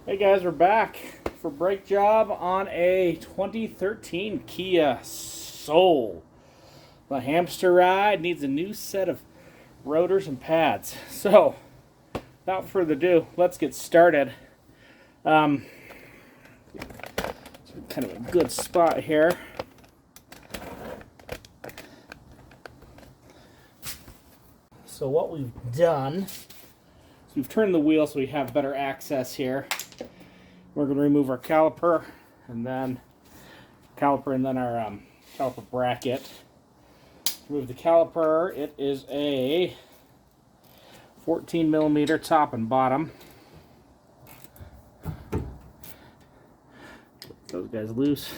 Hey guys, we're back for brake job on a 2013 Kia Soul. The hamster ride needs a new set of rotors and pads. So, without further ado, let's get started. Kind of a good spot here. So what we've done is we've turned the wheel so we have better access here. We're going to remove our caliper and then our caliper bracket. Remove the caliper. It is a 14 millimeter top and bottom. Get those guys loose.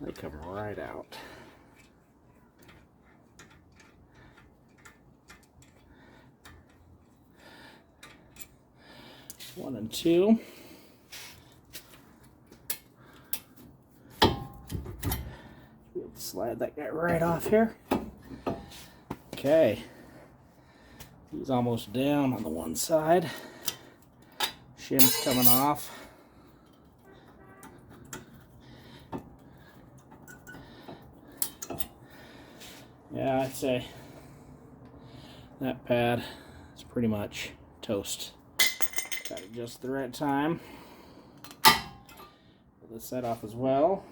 They come right out. One and two. We'll slide that guy right off here. Okay. He's almost down on the one side. Shim's coming off. Yeah, I'd say that pad is pretty much toast. Got it just the right time. Pull this set off as well.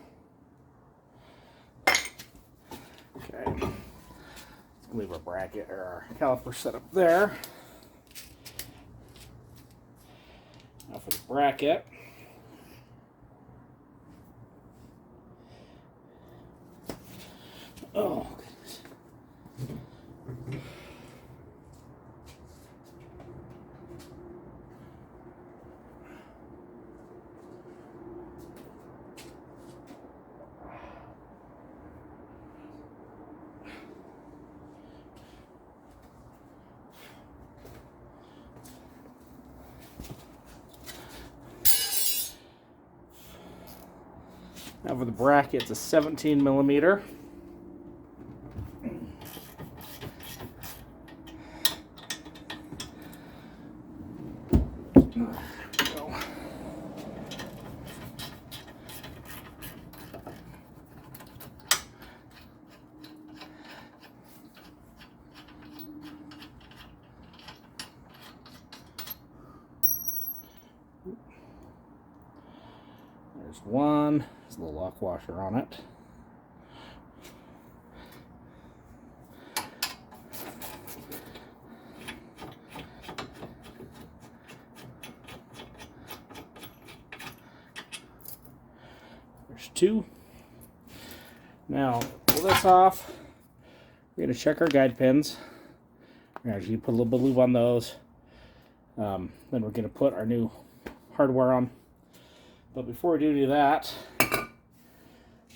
Okay. Let's leave our bracket or our caliper set up there. Now for the bracket. Oh, goodness. Now for the bracket, it's a 17 millimeter. There we go. There's one. There's a little lock washer on it. There's two. Now, pull this off. We're going to check our guide pins. We're going to put a little bit of lube on those. Then we're going to put our new hardware on. But before we do that,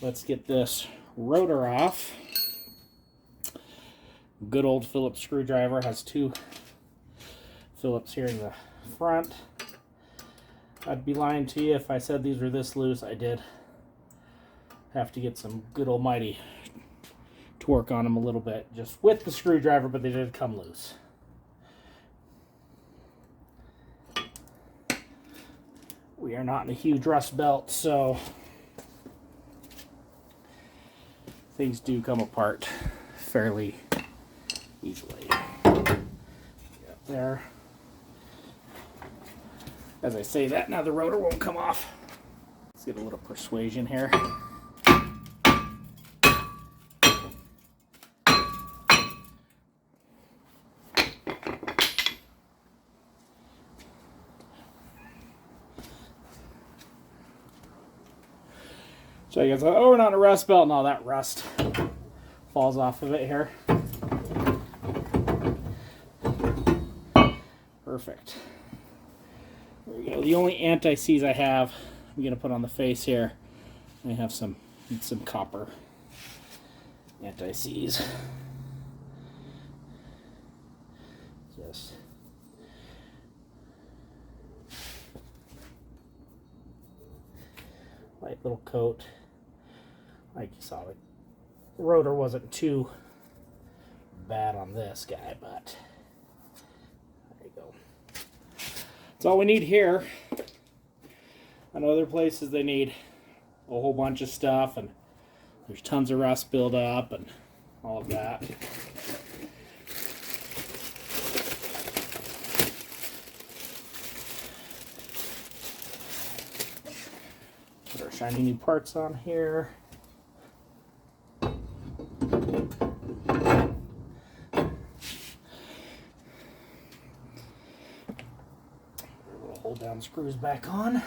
let's get this rotor off. Good old Phillips screwdriver. Has two Phillips here in the front. I'd be lying to you if I said these were this loose. I did have to get some good almighty torque on them a little bit, just with the screwdriver, but they did come loose. We are not in a huge rust belt, so things do come apart fairly easily. There. As I say that, now the rotor won't come off. Let's get a little persuasion here. So you guys go, oh, we're not in a rust belt. No, that rust falls off of it here. Perfect. There we go. The only anti-seize I have, I'm going to put on the face here. I have some copper anti-seize. Just light little coat. Like you saw, the rotor wasn't too bad on this guy, but there you That's all we need here. I know other places they need a whole bunch of stuff, and there's tons of rust built up and all of that. Put our shiny new parts on here. We'll hold down the screws back on.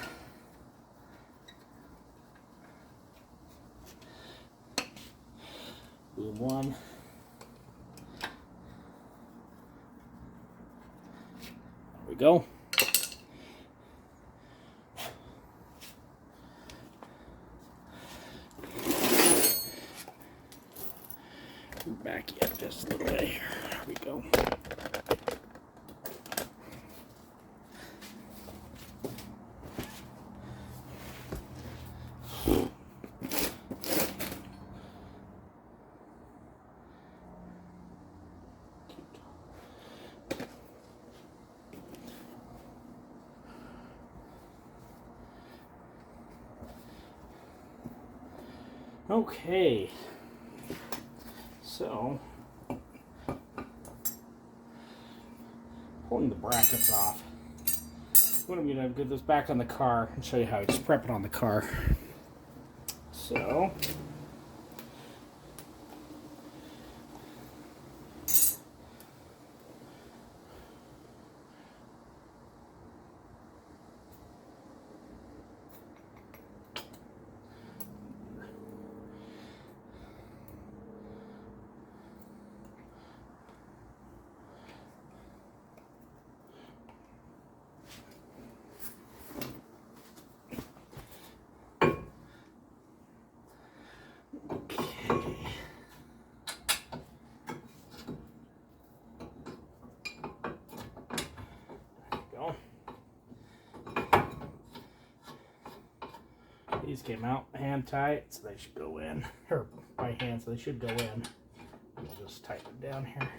Boom one. There we go. Back yet just a little bit here. There we go. Okay, so pulling the brackets off. What I'm going to get this back on the car and show you how I just prep it on the car. So these came out hand tight, so they should go in, or by hand, so they should go in. We'll just tighten it down here.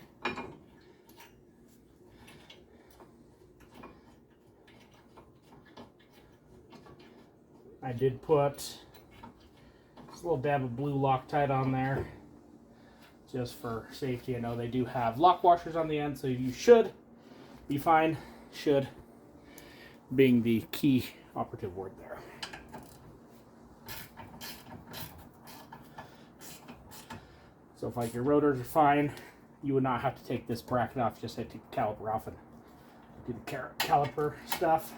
I did put just a little dab of blue Loctite on there, just for safety. I know they do have lock washers on the end, so you should be fine. Should being the key operative word there. So if like your rotors are fine, you would not have to take this bracket off. You just have to take the caliper off and do the caliper stuff.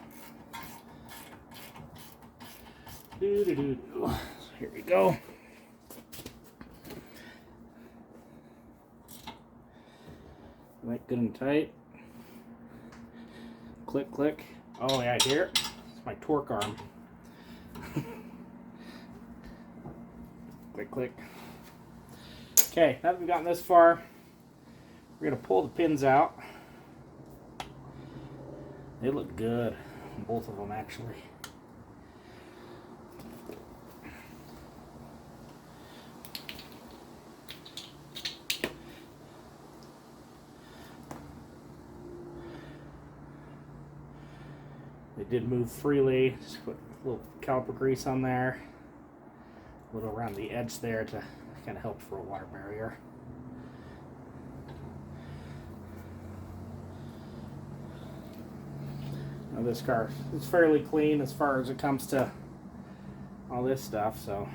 So here we go. Right, good and tight. Click, click. Oh yeah, I hear it. It's my torque arm. Click, click. Okay, now that we've gotten this far, we're going to pull the pins out. They look good, both of them actually. They did move freely. Just put a little caliper grease on there, a little around the edge there to kind of help for a water barrier. Now this car is fairly clean as far as it comes to all this stuff, so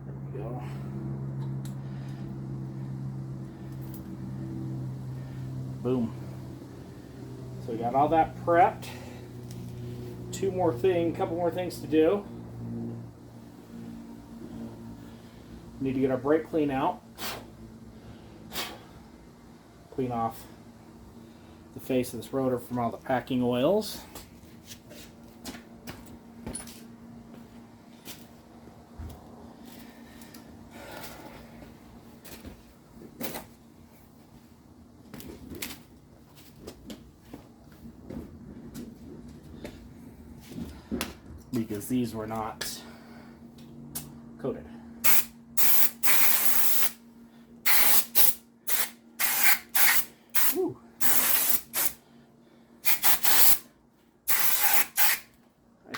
there we go. Boom. So we got all that prepped. Couple more things to do. Need to get our brake clean out. Clean off the face of this rotor from all the packing oils. Because these were not coated. Woo.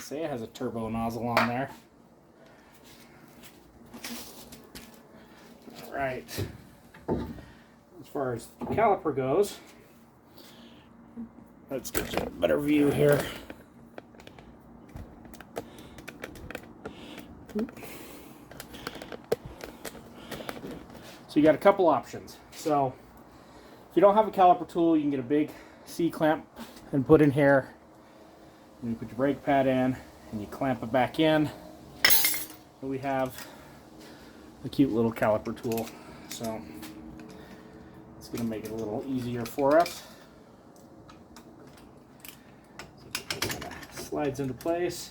say it has a turbo nozzle on there. All right. As far as the caliper goes, let's get you a better view here. So you got a couple options. So if you don't have a caliper tool, you can get a big C-clamp and put in here. And you put your brake pad in and you clamp it back in. And we have a cute little caliper tool. So it's going to make it a little easier for us. So it just kind of slides into place.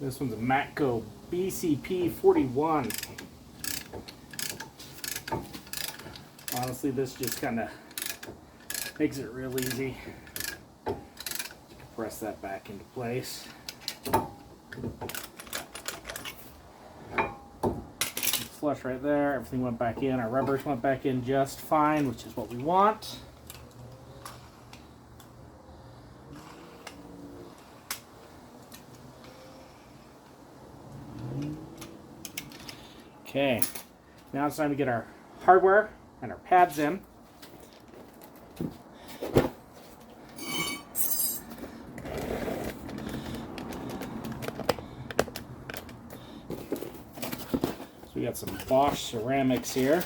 This one's a Matco BCP 41. Honestly, this just kind of makes it real easy. Press that back into place. Flush right there. Everything went back in. Our rubbers went back in just fine, which is what we want. Okay, now it's time to get our hardware and our pads in. So we got some Bosch ceramics here.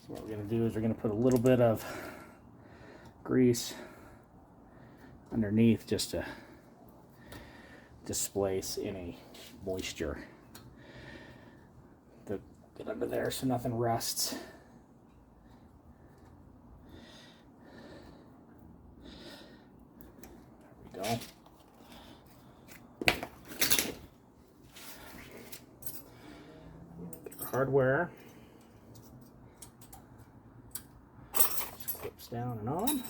What we're going to do is we're going to put a little bit of grease underneath just to displace any moisture to get under there so nothing rusts. There we go. Get the hardware. Clips down and on.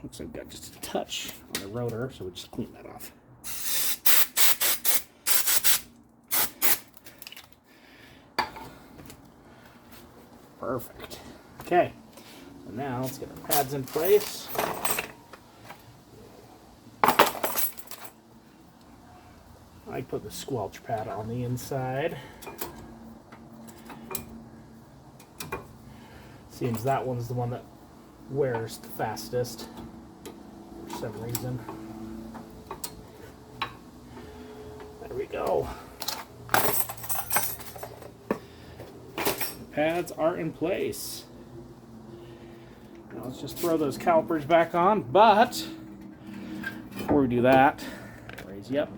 Looks like I've got just a touch on the rotor, so we'll just clean that off. Perfect. Okay, so now let's get our pads in place. I put the squelch pad on the inside. Seems that one's the one that wears the fastest for some reason. There we go. The pads are in place. Now let's just throw those calipers back on, but before we do that, raise you up.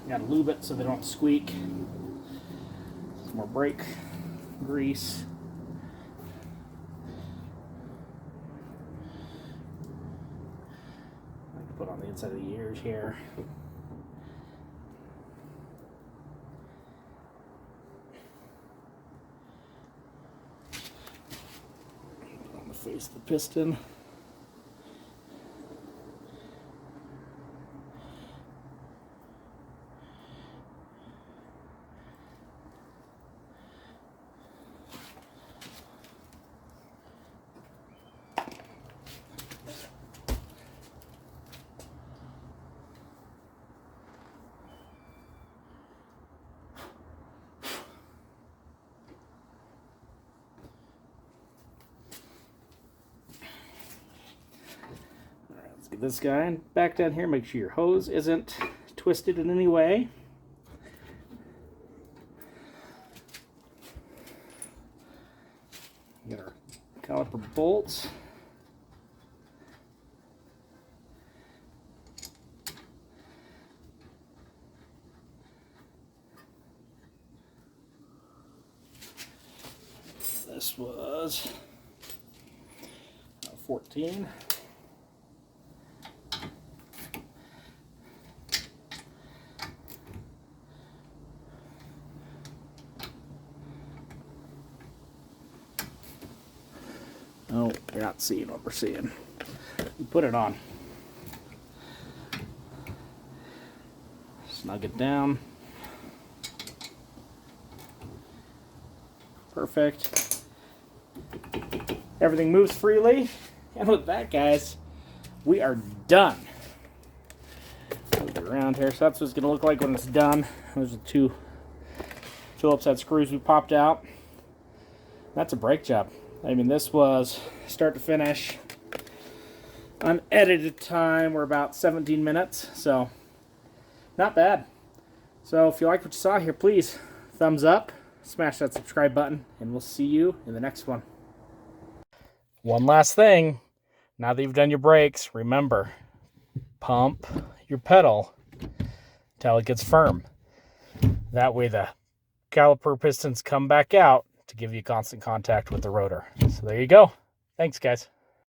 Gotta lube it so they don't squeak. Some more brake grease. I can put on the inside of the ears here. Put on the face of the piston. Get this guy and back down here. Make sure your hose isn't twisted in any way. Get our caliper bolts. This was 14. No, you're not seeing what we're seeing. We put it on. Snug it down. Perfect. Everything moves freely. And with that, guys, we are done. Move it around here. So that's what it's going to look like when it's done. Those are 2 Phillips head screws we popped out. That's a brake job. I mean, this was start to finish. Unedited time, we're about 17 minutes. So, not bad. So, if you like what you saw here, please thumbs up, smash that subscribe button, and we'll see you in the next one. One last thing. Now that you've done your brakes, remember, pump your pedal until it gets firm. That way the caliper pistons come back out to give you constant contact with the rotor. So there you go. Thanks, guys.